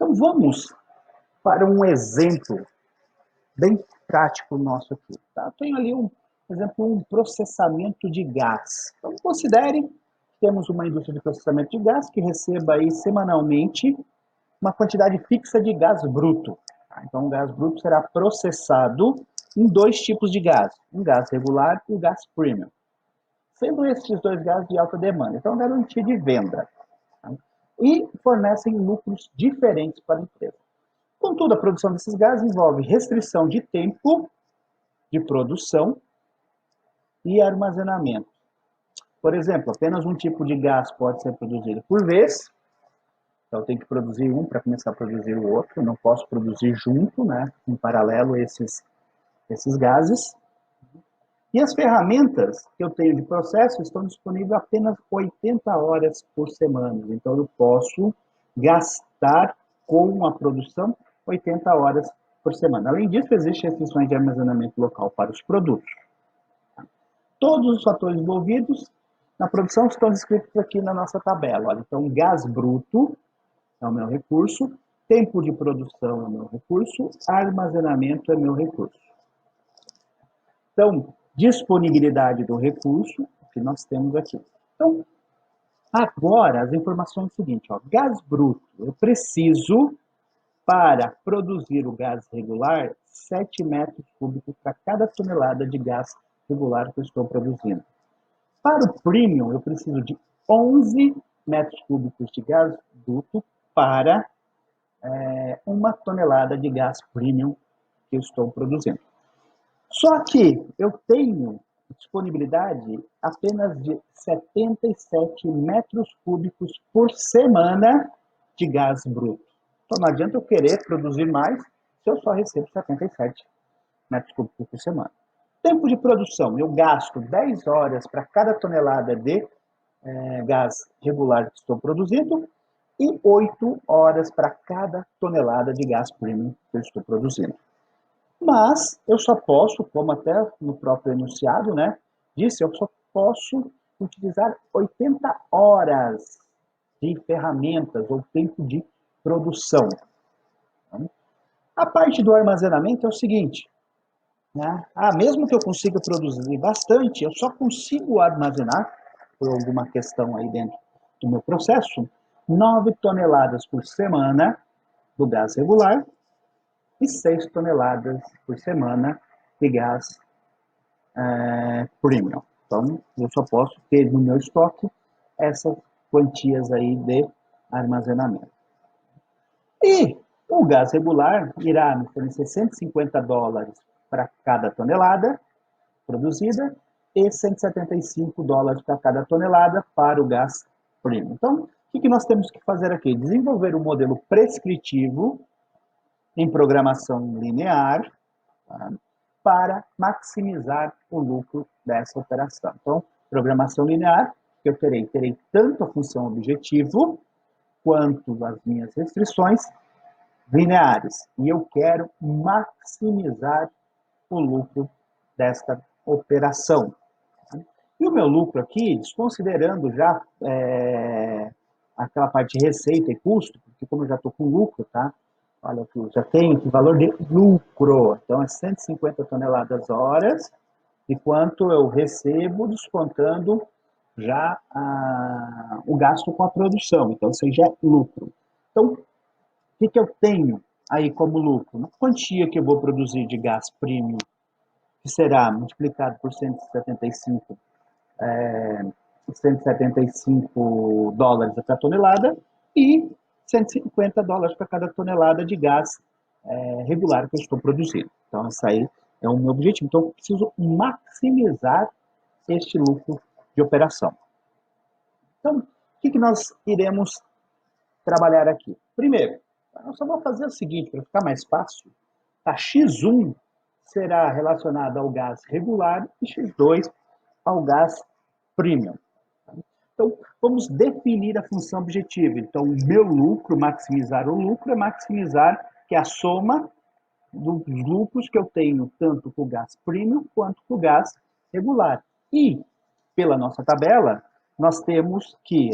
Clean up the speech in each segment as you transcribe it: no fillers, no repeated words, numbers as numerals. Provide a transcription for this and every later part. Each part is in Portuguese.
Então, vamos para um exemplo bem prático nosso aqui. Tá? Eu tenho ali, por exemplo, um processamento de gás. Então, considerem que temos uma indústria de processamento de gás que receba aí semanalmente uma quantidade fixa de gás bruto. Tá? Então, o gás bruto será processado em dois tipos de gás, um gás regular e o gás premium. Sendo esses dois gases de alta demanda, então garantia de venda. Tá? E fornecem lucros diferentes para a empresa. Contudo, a produção desses gases envolve restrição de tempo de produção e armazenamento. Por exemplo, apenas um tipo de gás pode ser produzido por vez, então eu tenho que produzir um para começar a produzir o outro, não posso produzir junto, né, em paralelo esses gases. E as ferramentas que eu tenho de processo estão disponíveis apenas 80 horas por semana. Então, eu posso gastar com a produção 80 horas por semana. Além disso, existem restrições de armazenamento local para os produtos. Todos os fatores envolvidos na produção estão descritos aqui na nossa tabela. Olha, então, gás bruto é o meu recurso, tempo de produção é o meu recurso, armazenamento é o meu recurso. Então, disponibilidade do recurso, que nós temos aqui. Então, agora, as informações são o seguinte, ó, gás bruto, eu preciso, para produzir o gás regular, 7 metros cúbicos para cada tonelada de gás regular que eu estou produzindo. Para o premium, eu preciso de 11 metros cúbicos de gás bruto para 1 tonelada de gás premium que eu estou produzindo. Só que eu tenho disponibilidade apenas de 77 metros cúbicos por semana de gás bruto. Então não adianta eu querer produzir mais se eu só recebo 77 metros cúbicos por semana. Tempo de produção, eu gasto 10 horas para cada tonelada de gás regular que estou produzindo e 8 horas para cada tonelada de gás premium que eu estou produzindo. Mas eu só posso, como até no próprio enunciado, né, disse, eu só posso utilizar 80 horas de ferramentas ou tempo de produção. A parte do armazenamento é o seguinte, né, mesmo que eu consiga produzir bastante, eu só consigo armazenar, por alguma questão aí dentro do meu processo, 9 toneladas por semana do gás regular, e 6 toneladas por semana de gás premium. Então, eu só posso ter no meu estoque essas quantias aí de armazenamento. E o gás regular irá me fornecer $150 para cada tonelada produzida e $175 para cada tonelada para o gás premium. Então, o que nós temos que fazer aqui? Desenvolver um modelo prescritivo em programação linear, tá, para maximizar o lucro dessa operação. Então, programação linear, que eu terei tanto a função objetivo quanto as minhas restrições lineares. E eu quero maximizar o lucro desta operação. E o meu lucro aqui, desconsiderando já aquela parte de receita e custo, porque como eu já estou com lucro, tá? Olha aqui, já tenho que valor de lucro. Então, é 150 toneladas horas, e quanto eu recebo descontando já o gasto com a produção. Então, isso aí já é lucro. Então, o que eu tenho aí como lucro? A quantia que eu vou produzir de gás premium, que será multiplicado por 175 $175 a cada tonelada e $150 para cada tonelada de gás regular que eu estou produzindo. Então, esse aí é o meu objetivo. Então, eu preciso maximizar este lucro de operação. Então, o que nós iremos trabalhar aqui? Primeiro, eu só vou fazer o seguinte, para ficar mais fácil. A X1 será relacionada ao gás regular e X2 ao gás premium. Então, vamos definir a função objetiva. Então, o meu lucro, maximizar o lucro, é maximizar que a soma dos lucros que eu tenho tanto com o gás premium quanto com o gás regular. E, pela nossa tabela, nós temos que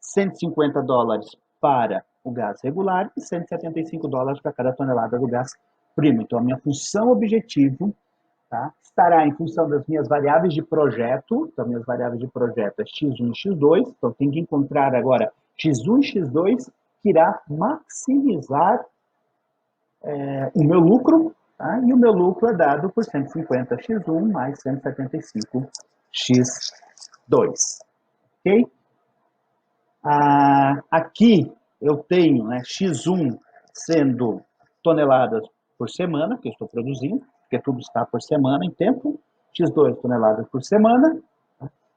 $150 para o gás regular e $175 para cada tonelada do gás premium. Então, a minha função objetivo, tá, estará em função das minhas variáveis de projeto. Então, minhas variáveis de projeto é x1 e x2. Então, tem que encontrar agora x1 e x2, que irá maximizar o meu lucro, tá? E o meu lucro é dado por 150x1 mais 175x2. Ok? Aqui eu tenho, né, x1 sendo toneladas por semana, que eu estou produzindo, porque tudo está por semana em tempo, x2 toneladas por semana.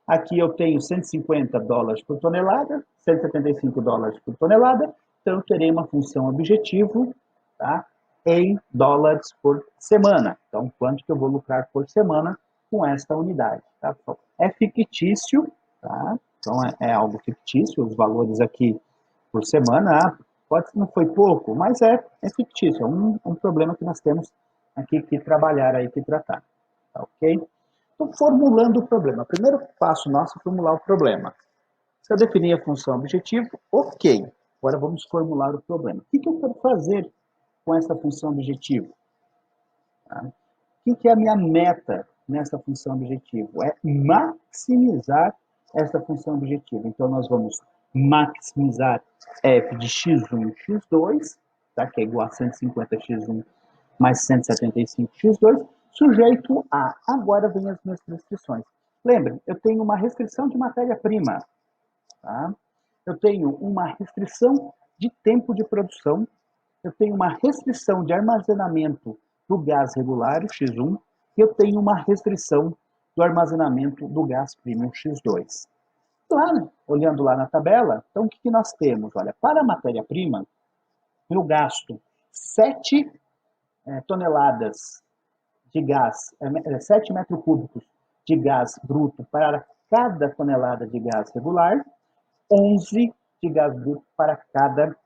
Aqui eu tenho $150 por tonelada, $175 por tonelada, então eu terei uma função objetivo, tá, em dólares por semana. Então, quanto que eu vou lucrar por semana com esta unidade, tá? É fictício, tá? Então, é algo fictício, os valores aqui por semana, pode não foi pouco, mas é fictício, é um problema que nós temos aqui que trabalhar aí, que tratar, tá, ok? Então, formulando o problema. O primeiro passo nosso é formular o problema. Se eu definir a função objetivo, ok. Agora vamos formular o problema. O que eu quero fazer com essa função objetivo? Tá? O que é a minha meta nessa função objetivo? É maximizar essa função objetivo. Então, nós vamos maximizar f de x1 e x2, tá? Que é igual a 150x1 mais 175x2, sujeito a. Agora vem as minhas restrições. Lembre, eu tenho uma restrição de matéria-prima, tá? Eu tenho uma restrição de tempo de produção, eu tenho uma restrição de armazenamento do gás regular, o X1, e eu tenho uma restrição do armazenamento do gás premium X2. Lá, olhando lá na tabela, então o que nós temos? Olha, para a matéria-prima, eu gasto 7 toneladas de gás, 7 metros cúbicos de gás bruto para cada tonelada de gás regular, 11 de gás bruto para cada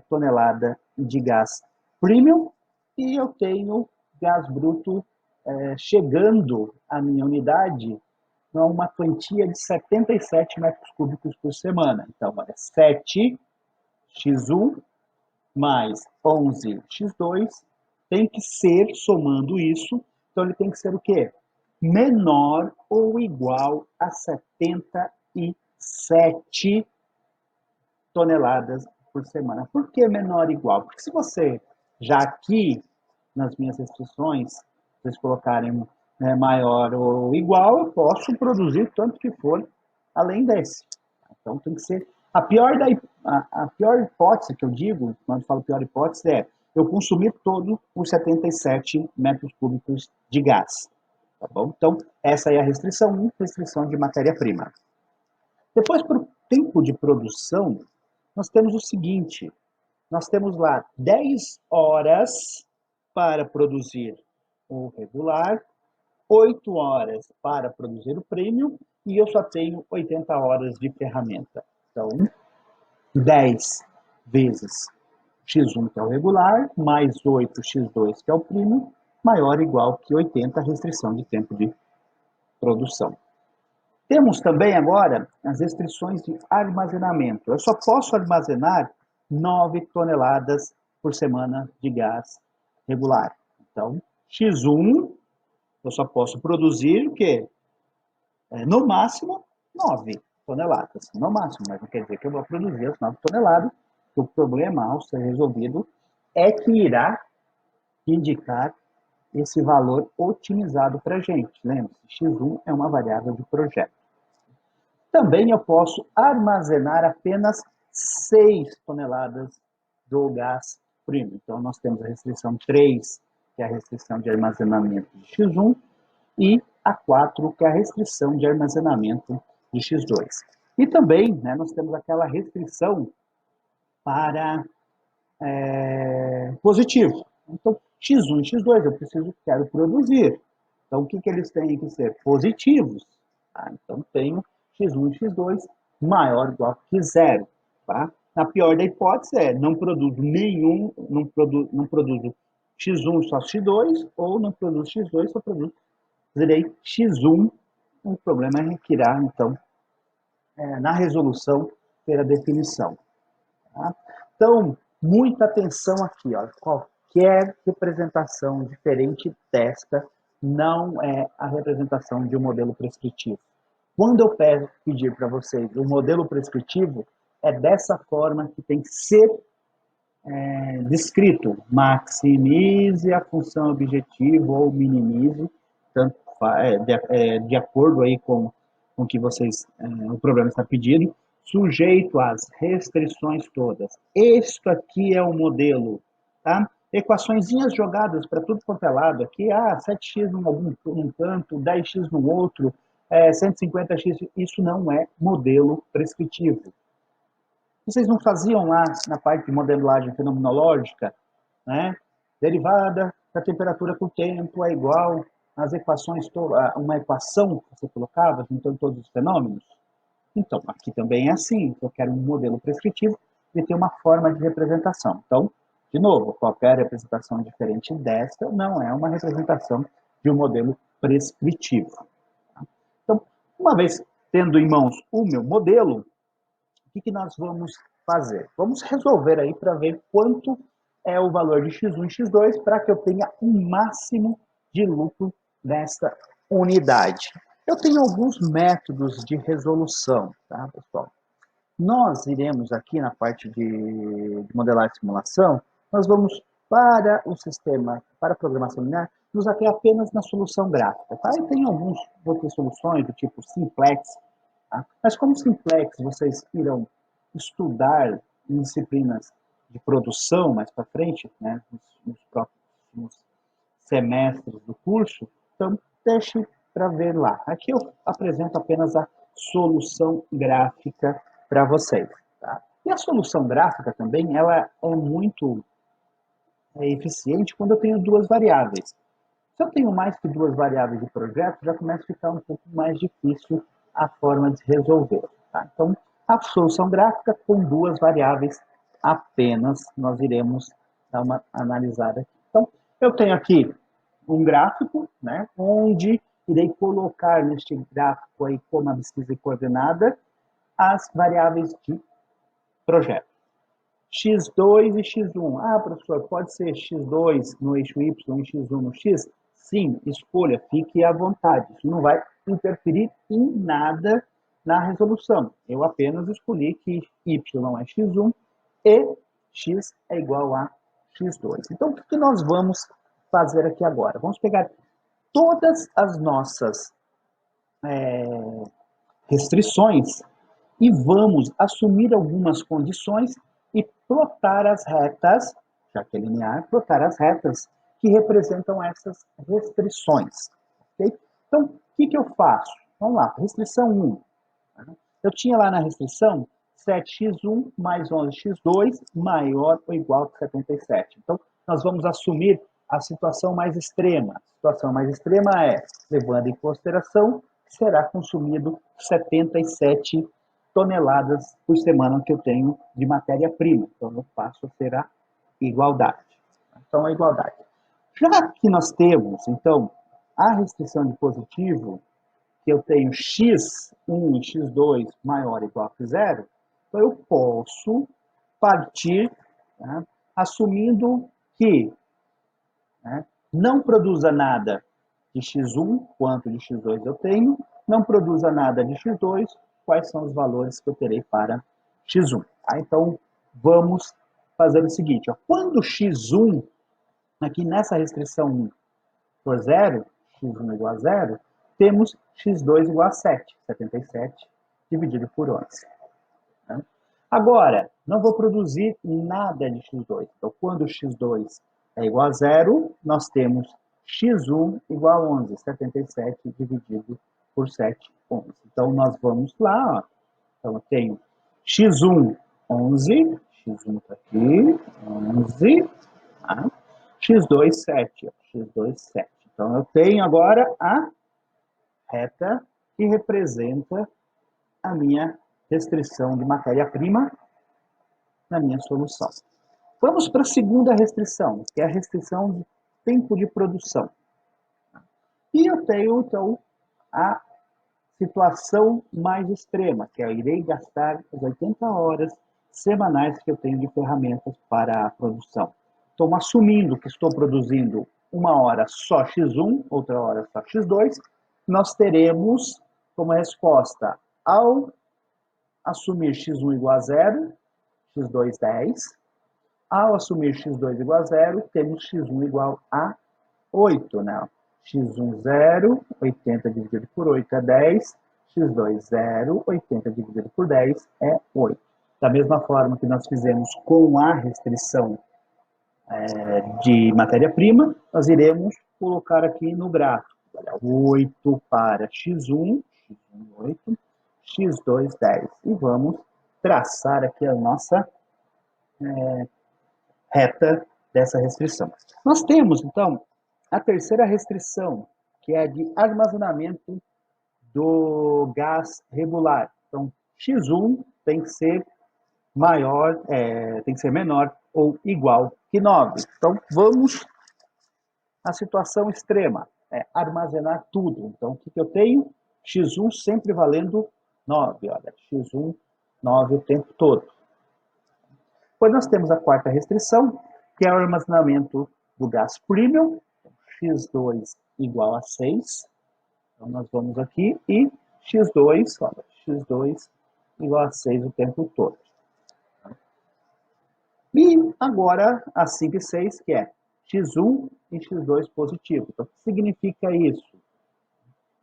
tonelada de gás premium, e eu tenho gás bruto chegando à minha unidade a uma quantia de 77 metros cúbicos por semana. Então, olha, 7x1 mais 11x2 tem que ser, somando isso, então ele tem que ser o quê? Menor ou igual a 77 toneladas por semana. Por que menor ou igual? Porque se você, já aqui, nas minhas restrições, vocês colocarem maior ou igual, eu posso produzir tanto que for além desse. Então tem que ser. A pior hipótese que eu digo, quando eu falo pior hipótese, é eu consumir todo os 77 metros cúbicos de gás. Tá bom? Então, essa é a restrição 1, restrição de matéria-prima. Depois, para o tempo de produção, nós temos o seguinte: nós temos lá 10 horas para produzir o regular, 8 horas para produzir o premium, e eu só tenho 80 horas de ferramenta. Então, 10 vezes x1, que é o regular, mais 8x2, que é o premium, maior ou igual que 80, restrição de tempo de produção. Temos também agora as restrições de armazenamento. Eu só posso armazenar 9 toneladas por semana de gás regular. Então, x1, eu só posso produzir o quê? No máximo, 9 toneladas. No máximo, mas não quer dizer que eu vou produzir as 9 toneladas. O problema, ao ser resolvido, é que irá indicar esse valor otimizado para a gente. Lembre-se, x1 é uma variável de projeto. Também eu posso armazenar apenas 6 toneladas do gás premium. Então, nós temos a restrição 3, que é a restrição de armazenamento de x1, e a 4, que é a restrição de armazenamento de x2. E também, né, nós temos aquela restrição para positivo. Então, x1 e x2 eu quero produzir. Então, o que eles têm que ser? Positivos. Tá? Então, tenho x1 e x2 maior ou igual que zero. Tá? Na pior da hipótese não produzo nenhum, não produzo x1 só x2, ou não produzo x2, só produzo x1. O problema é que irá, então, na resolução, ter a definição. Tá? Então, muita atenção aqui, ó. Qualquer representação diferente desta não é a representação de um modelo prescritivo. Quando eu pedir para vocês o modelo prescritivo, é dessa forma que tem que ser descrito. Maximize a função objetivo ou minimize, tanto de acordo aí com o que vocês, o programa está pedindo, sujeito às restrições todas. Este aqui é o modelo, tá? Equaçõezinhas jogadas para tudo quanto é lado aqui, 7x num canto, 10x no outro, 150x, isso não é modelo prescritivo. Vocês não faziam lá na parte de modelagem fenomenológica, né? Derivada da temperatura com o tempo é igual às equações, uma equação que você colocava, juntando todos os fenômenos? Então, aqui também é assim. Eu quero um modelo prescritivo e ter uma forma de representação. Então, de novo, qualquer representação diferente desta não é uma representação de um modelo prescritivo. Então, uma vez tendo em mãos o meu modelo, o que nós vamos fazer? Vamos resolver aí para ver quanto é o valor de x1 e x2 para que eu tenha um máximo de lucro nesta unidade. Eu tenho alguns métodos de resolução, tá, pessoal? Nós iremos aqui na parte de modelagem e simulação, nós vamos para o sistema, para a programação linear, nos ater apenas na solução gráfica, tá? E tem algumas outras soluções do tipo simplex, tá? Mas como simplex vocês irão estudar em disciplinas de produção mais para frente, né, nos próximos semestres do curso, então deixe para ver lá. Aqui eu apresento apenas a solução gráfica para vocês. Tá? E a solução gráfica também, ela é muito eficiente quando eu tenho duas variáveis. Se eu tenho mais que duas variáveis de projeto, já começa a ficar um pouco mais difícil a forma de resolver. Tá? Então, a solução gráfica com duas variáveis apenas, nós iremos dar uma analisada aqui. Então, eu tenho aqui um gráfico, né, onde irei colocar neste gráfico aí como abscissa e coordenada as variáveis de projeto. x2 e x1. Professor, pode ser x2 no eixo y e x1 no x? Sim, escolha, fique à vontade. Isso não vai interferir em nada na resolução. Eu apenas escolhi que y é x1 e x é igual a x2. Então, o que nós vamos fazer aqui agora? Vamos pegar todas as nossas restrições e vamos assumir algumas condições e plotar as retas, já que é linear, plotar as retas que representam essas restrições. Okay? Então, o que eu faço? Vamos lá, restrição 1. Eu tinha lá na restrição 7x1 mais 11x2 maior ou igual que 77. Então, nós vamos assumir a situação mais extrema. A situação mais extrema é, levando em consideração, que será consumido 77 toneladas por semana que eu tenho de matéria-prima. Então, eu passo a ser a igualdade. Então, a igualdade. Já que nós temos, então, a restrição de positivo, que eu tenho x1 e x2 maior ou igual a zero, então eu posso partir, né, assumindo que, né, não produza nada de x1, quanto de x2 eu tenho, não produza nada de x2, quais são os valores que eu terei para x1. Tá? Então, vamos fazer o seguinte, ó, quando x1, aqui nessa restrição 1 for zero, x1 igual a zero, temos x2 igual a 7, 77 dividido por 11. Né? Agora, não vou produzir nada de x2. Então, quando x2 é igual a zero, nós temos x1 igual a 11, 77 dividido por 7, 11. Então, nós vamos lá. Ó. Então, eu tenho x1, 11, x1 está aqui, 11, tá? x2, 7, ó, x2, 7. Então, eu tenho agora a reta que representa a minha restrição de matéria-prima na minha solução. Vamos para a segunda restrição, que é a restrição de tempo de produção. E eu tenho, então, a situação mais extrema, que eu irei gastar as 80 horas semanais que eu tenho de ferramentas para a produção. Então, assumindo que estou produzindo uma hora só x1, outra hora só x2, nós teremos como resposta, ao assumir x1 igual a 0, x2 10. Ao assumir x2 igual a 0, temos x1 igual a 8, né? x1 0, 80 dividido por 8 é 10, x2 0, 80 dividido por 10 é 8. Da mesma forma que nós fizemos com a restrição de matéria-prima, nós iremos colocar aqui no gráfico. 8 para x1, x1 8, x2 10. E vamos traçar aqui a nossa reta dessa restrição. Nós temos, então, a terceira restrição, que é a de armazenamento do gás regular. Então, x1 tem que ser maior, tem que ser menor ou igual que 9. Então, vamos à situação extrema, armazenar tudo. Então, o que eu tenho? x1 sempre valendo 9, olha, x1, 9 o tempo todo. Depois nós temos a quarta restrição, que é o armazenamento do gás premium, x2 igual a 6. Então, nós vamos aqui e x2, olha, x2 igual a 6 o tempo todo. E agora a 5 e 6, que é x1 e x2 positivo. Então, o que significa isso?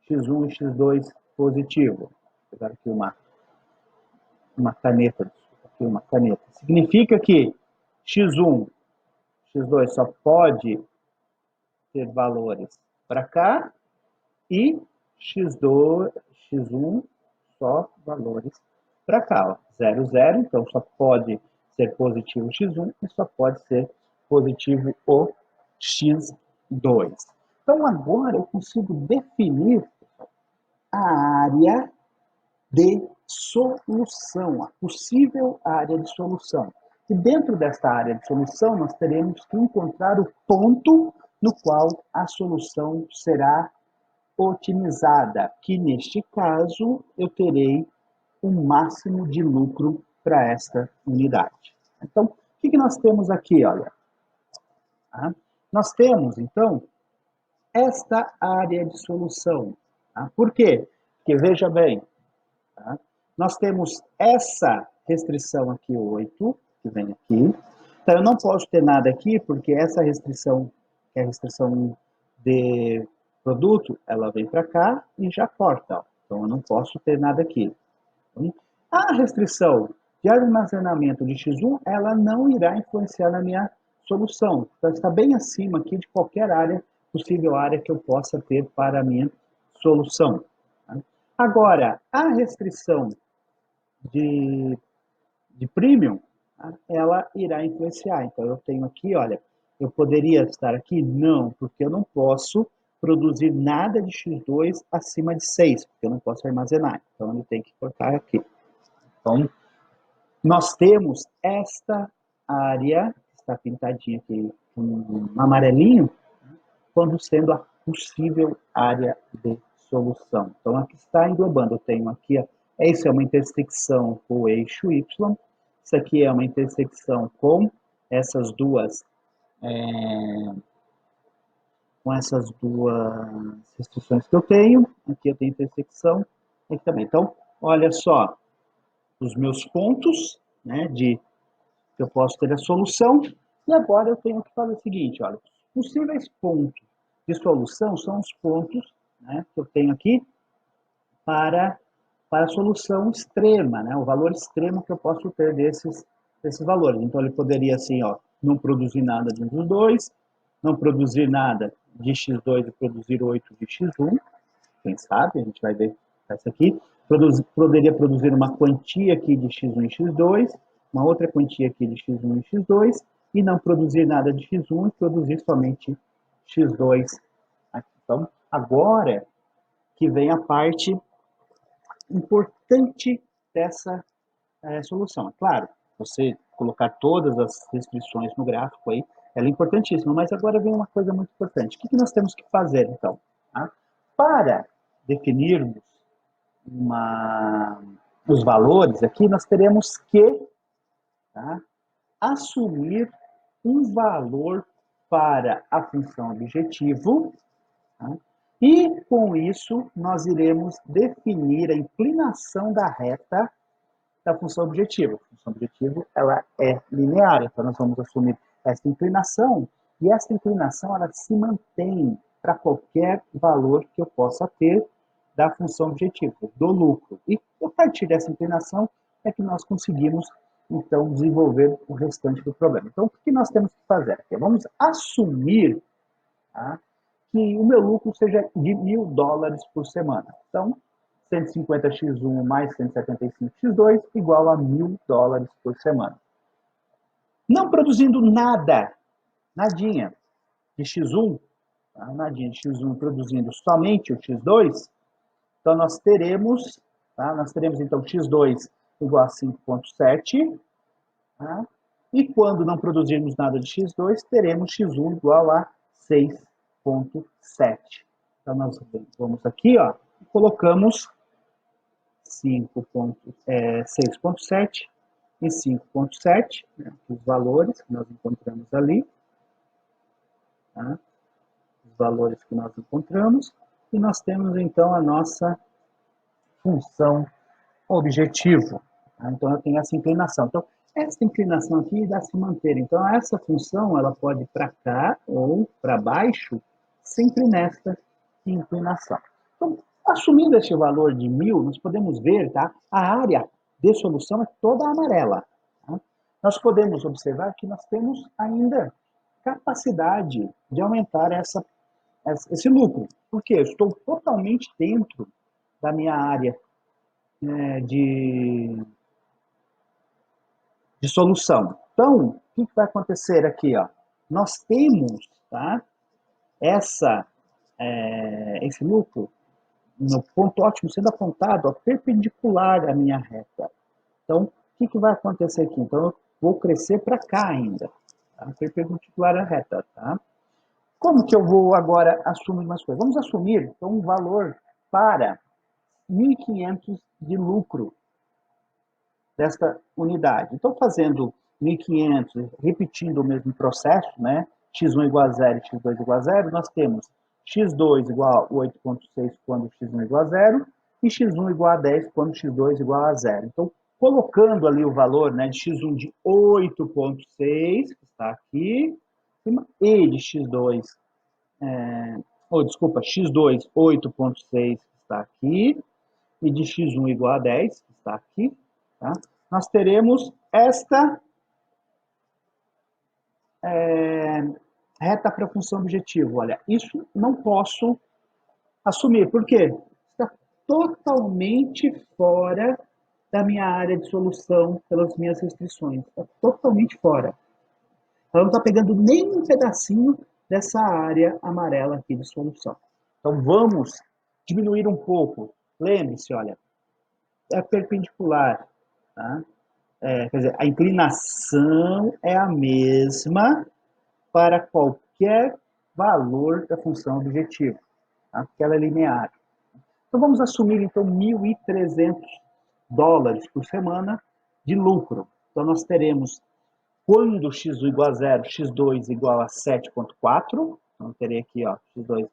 x1 e x2 positivo. Vou pegar aqui uma caneta. Aqui uma caneta. Significa que x1, x2 só pode ter valores para cá e x2, x1 só valores para cá. Ó. 0, 0, então só pode ser positivo x1 e só pode ser positivo o x2. Então agora eu consigo definir a área de solução, a possível área de solução. E dentro desta área de solução, nós teremos que encontrar o ponto no qual a solução será otimizada, que neste caso eu terei um máximo de lucro para esta unidade. Então, o que nós temos aqui? Olha, nós temos, então, esta área de solução. Por quê? Porque, veja bem, nós temos essa restrição aqui, 8, que vem aqui. Então, eu não posso ter nada aqui, porque essa restrição, que é a restrição de produto, ela vem para cá e já corta. Ó. Então, eu não posso ter nada aqui. A restrição de armazenamento de x1, ela não irá influenciar na minha solução. Então, está bem acima aqui de qualquer área, possível área que eu possa ter para a minha solução. Agora, a restrição de premium, ela irá influenciar. Então, eu tenho aqui, olha, eu poderia estar aqui? Não, porque eu não posso produzir nada de x2 acima de 6, porque eu não posso armazenar. Então, ele tem que cortar aqui. Então, nós temos esta área, que está pintadinha aqui com amarelinho, quando sendo a possível área de solução. Então, aqui está englobando. Eu tenho aqui, essa é uma intersecção com o eixo Y, isso aqui é uma intersecção com essas duas restrições que eu tenho. Aqui eu tenho intersecção, aqui também. Então, olha só, os meus pontos, né, que eu posso ter a solução, e agora eu tenho que fazer o seguinte, olha, possíveis pontos de solução são os pontos, né, que eu tenho aqui para a solução extrema, né, o valor extremo que eu posso ter desses valores. Então, ele poderia, assim, ó, não produzir nada de um dos dois, não produzir nada de x2 e produzir 8 de x1, quem sabe, a gente vai ver essa aqui. Poderia produzir uma quantia aqui de x1 e x2, uma outra quantia aqui de x1 e x2, e não produzir nada de x1 e produzir somente x2 aqui. Então, agora que vem a parte importante dessa solução. É claro, você colocar todas as restrições no gráfico aí, ela é importantíssima, mas agora vem uma coisa muito importante. O que nós temos que fazer, então? Para definirmos os valores aqui, nós teremos que tá? Assumir um valor para a função objetivo, tá? E com isso nós iremos definir a inclinação da reta da função objetivo. A função objetivo ela é linear, então nós vamos assumir essa inclinação e essa inclinação ela se mantém para qualquer valor que eu possa ter da função objetivo, do lucro. E a partir dessa inclinação é que nós conseguimos então desenvolver o restante do problema. Então o que nós temos que fazer aqui? Vamos assumir, tá, que o meu lucro seja de $1.000 por semana. Então 150x1 mais 175x2 igual a $1.000 por semana. Não produzindo nada, nadinha de x1, tá? Nadinha de x1 produzindo somente o x2, então nós teremos, tá? Nós teremos então x2 igual a 5,7, tá? E quando não produzirmos nada de x2, teremos x1 igual a 6,7. Então nós vamos aqui, ó, e colocamos 6,7 e 5,7, né, os valores que nós encontramos ali, tá? Os valores que nós encontramos, e nós temos então a nossa função objetivo. Tá? Então eu tenho essa inclinação. Então, essa inclinação aqui dá se manter. Então, essa função ela pode ir para cá ou para baixo, sempre nesta inclinação. Então, assumindo esse valor de 1.000, nós podemos ver, tá? A área de solução é toda amarela. Tá? Nós podemos observar que nós temos ainda capacidade de aumentar esse lucro. Porque eu estou totalmente dentro da minha área, né, de solução. Então, o que vai acontecer aqui? Ó? Nós temos, tá, esse lucro no ponto ótimo sendo apontado, ó, perpendicular à minha reta. Então, o que vai acontecer aqui? Então, eu vou crescer para cá ainda, tá? Perpendicular à reta. Tá? Como que eu vou agora assumir umas coisas? Vamos assumir então, um valor para 1.500 de lucro desta unidade. Então, fazendo 1.500, repetindo o mesmo processo, né? x1 igual a 0 e x2 igual a 0, nós temos x2 igual a 8,6 quando x1 igual a 0 e x1 igual a 10 quando x2 igual a 0. Então, colocando ali o valor, né, de x1 de 8,6, que está aqui, e de x2, x2 8,6, que está aqui, e de x1 igual a 10, que está aqui, tá? Nós teremos esta reta para a função objetivo. Olha, isso não posso assumir. Por quê? Está totalmente fora da minha área de solução pelas minhas restrições. Está totalmente fora. Ela não está pegando nem um pedacinho dessa área amarela aqui de solução. Então, vamos diminuir um pouco. Lembre-se, olha, é perpendicular, tá? Quer dizer, a inclinação é a mesma para qualquer valor da função objetivo, tá? Porque ela é linear. Então, vamos assumir, então, $1.300 por semana de lucro. Então, nós teremos, quando x1 igual a 0, x2 igual a 7,4. Então, eu terei aqui, ó, x2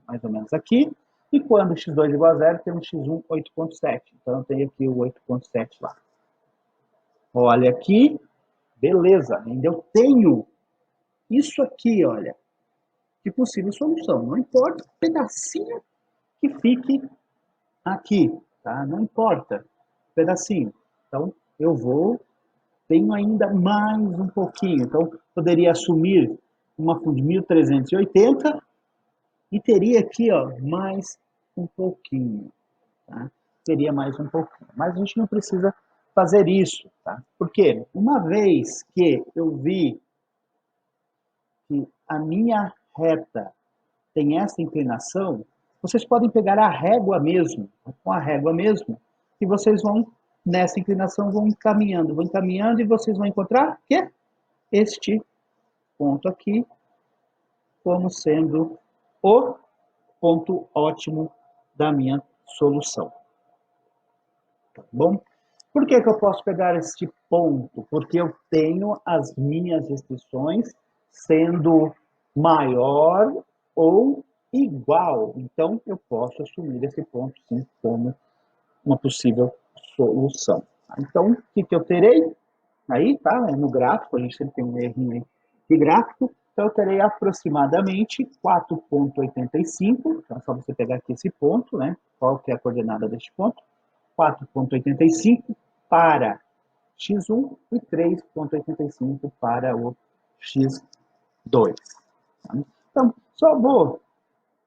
mais ou menos aqui. E quando x2 igual a 0, temos x1 8,7. Então, eu tenho aqui o 8,7 lá. Olha aqui, beleza, ainda eu tenho isso aqui, olha, de possível solução. Não importa o pedacinho que fique aqui, tá? Não importa o pedacinho. Então, tenho ainda mais um pouquinho. Então, poderia assumir uma de 1.380 e teria aqui, ó, mais um pouquinho, tá? Teria mais um pouquinho. Mas a gente não precisa fazer isso, tá? Porque uma vez que eu vi que a minha reta tem essa inclinação, vocês podem pegar a régua mesmo, com a régua mesmo, e vocês vão, nessa inclinação, vão encaminhando, e vocês vão encontrar o quê? Este ponto aqui como sendo o ponto ótimo da minha solução. Tá bom? Por que eu posso pegar este ponto? Porque eu tenho as minhas restrições sendo maior ou igual. Então, eu posso assumir esse ponto, sim, como uma possível solução. Então, o que eu terei? Aí, tá, no gráfico, a gente sempre tem um errinho aí de gráfico, então eu terei aproximadamente 4,85, então é só você pegar aqui esse ponto, né? Qual que é a coordenada deste ponto? 4,85 para x1 e 3,85 para o x2. Tá? Então, só vou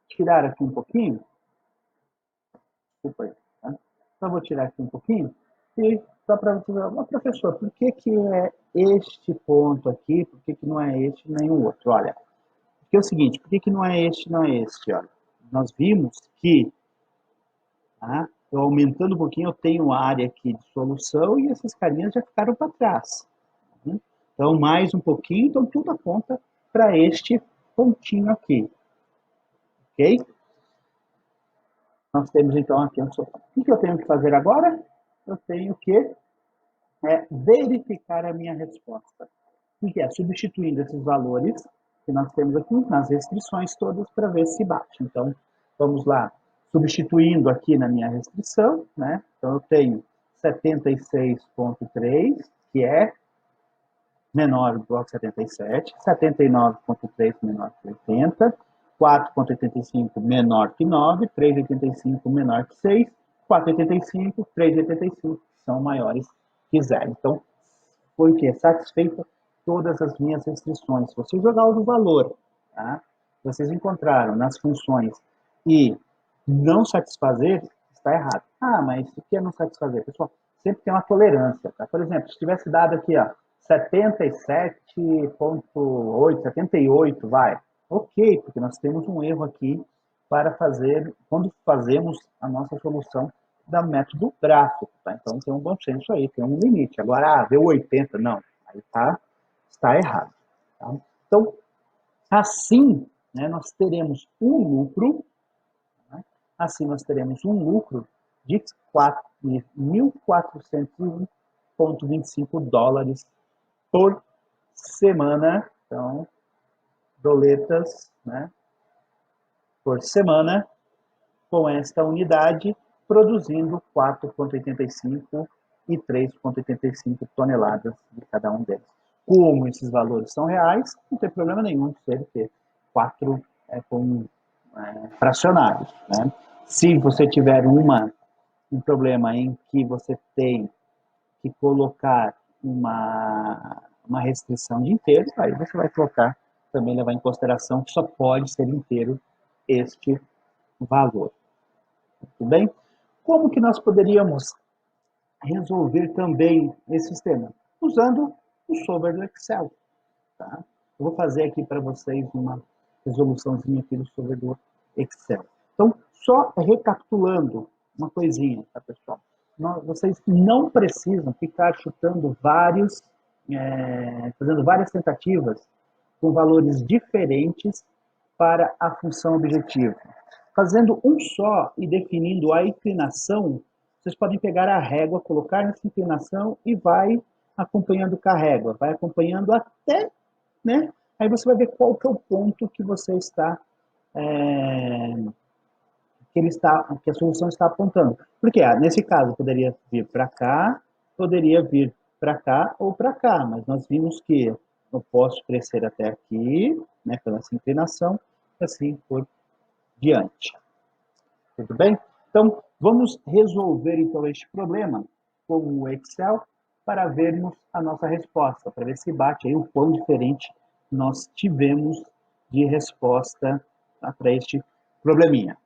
tirar aqui um pouquinho, desculpa aí, tá? Só vou tirar aqui um pouquinho e só para você ver, professor, por que é este ponto aqui, por que não é este nem o outro? Olha, porque é o seguinte, por que não é este não é este? Olha, nós vimos que, tá, eu aumentando um pouquinho, eu tenho a área aqui de solução e essas carinhas já ficaram para trás. Né? Então, mais um pouquinho, então tudo aponta para este pontinho aqui, ok? Nós temos então aqui a solução. O que eu tenho que fazer agora? Eu tenho que verificar a minha resposta. O que é? Substituindo esses valores que nós temos aqui nas restrições todas para ver se bate. Então, vamos lá. Substituindo aqui na minha restrição, né? Então, eu tenho 76,3, que é menor ou igual a 77, 79,3 menor que 80, 4,85 menor que 9, 3,85 menor que 6, 4,85, 3,85 são maiores que 0. Então, foi o que? Satisfeita todas as minhas restrições. Se você jogar o valor, tá? Vocês encontraram nas funções e não satisfazer, está errado. Ah, mas o que é não satisfazer? Pessoal, sempre tem uma tolerância. Tá? Por exemplo, se tivesse dado aqui, ó, 77,8, 78, vai. Ok, porque nós temos um erro aqui para fazer, quando fazemos a nossa solução da método gráfico, tá? Então tem um bom senso aí, tem um limite. Agora, deu 80, não, aí está errado. Tá? Então, assim, né, nós teremos um lucro, né? Assim nós teremos um lucro de 1.401,25 dólares por semana. Então, doletas, né, por semana, com esta unidade, produzindo 4,85 e 3,85 toneladas de cada um deles. Como esses valores são reais, não tem problema nenhum ser que 4 com fracionários. Né? Se você tiver um problema em que você tem que colocar uma restrição de inteiro, aí você vai colocar, também levar em consideração que só pode ser inteiro este valor. Tudo bem? Como que nós poderíamos resolver também esse sistema? Usando o software do Excel. Tá? Eu vou fazer aqui para vocês uma resoluçãozinha aqui do software do Excel. Então, só recapitulando uma coisinha, tá, pessoal? Vocês não precisam ficar chutando fazendo várias tentativas com valores diferentes para a função objetivo. Fazendo um só e definindo a inclinação, vocês podem pegar a régua, colocar nessa inclinação e vai acompanhando com a régua, vai acompanhando até, né? Aí você vai ver qual que é o ponto que você está, que a solução está apontando. Porque nesse caso poderia vir para cá, poderia vir para cá ou para cá, mas nós vimos que eu posso crescer até aqui, né, pela essa inclinação, assim por diante. Tudo bem? Então, vamos resolver então este problema com o Excel para vermos a nossa resposta, para ver se bate aí o quão diferente nós tivemos de resposta para este probleminha.